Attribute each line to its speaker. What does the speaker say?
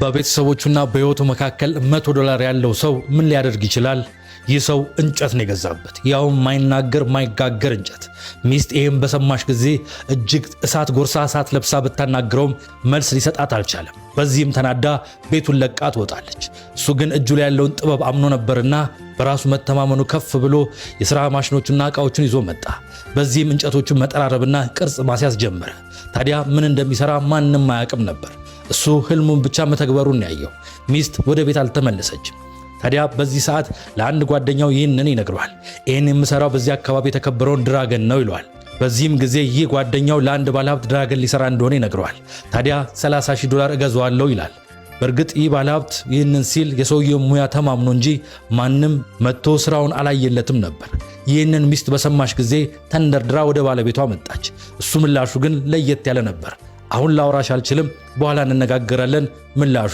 Speaker 1: በቤተሰቦቹና በህይወቱ መካከል $100 ያለው ሰው ምን ሊያደርግ ይችላል? ይህ ሰው እንጨት ነው የገዛበት፣ ያው ማይናገር ማይጋገር እንጨት። ሚስት ይሄን በሰማሽ ጊዜ እጅግ እሳት ጎርሳ እሳት ለብሳ ብታናግረውም መልስ ሊሰጣት አልቻለም። በዚህም ተናዳ ቤቱን ለቃ ትወጣለች። እሱ ግን እጁ ላይ ያለውን ጥበብ አምኖ ነበርና በራሱ መተማመኑ ከፍ ብሎ የሥራ ማሽኖቹና ዕቃዎቹን ይዞ መጣ። በዚህም እንጨቶቹን መጠራረብና ቅርጽ ማስያዝ ጀመረ። ታዲያ ምን እንደሚሰራ ማንም አያውቅም ነበር። እሱ ህልሙን ብቻ መተግበሩን ያየው። ሚስት ወደ ቤት አልተመለሰችም። ታዲያ በዚህ ሰዓት ለአንድ ጓደኛው ይህንን ይነግረዋል። ይህን የምሰራው በዚህ አካባቢ የተከበረውን ድራገን ነው ይለዋል። በዚህም ጊዜ ይህ ጓደኛው ለአንድ ባለሀብት ድራገን ሊሰራ እንደሆነ ይነግረዋል። ታዲያ $30,000 እገዛዋለሁ ይላል። በእርግጥ ይህ ባለሀብት ይህንን ሲል የሰውየው ሙያ ተማምኖ እንጂ ማንም መጥቶ ስራውን አላየለትም ነበር። ይህንን ሚስት በሰማሽ ጊዜ ተንደርድራ ወደ ባለቤቷ መጣች። እሱ ምላሹ ግን ለየት ያለ ነበር። አሁን ላውራሽ አልችልም፣ በኋላ እንነጋገራለን ምላሹ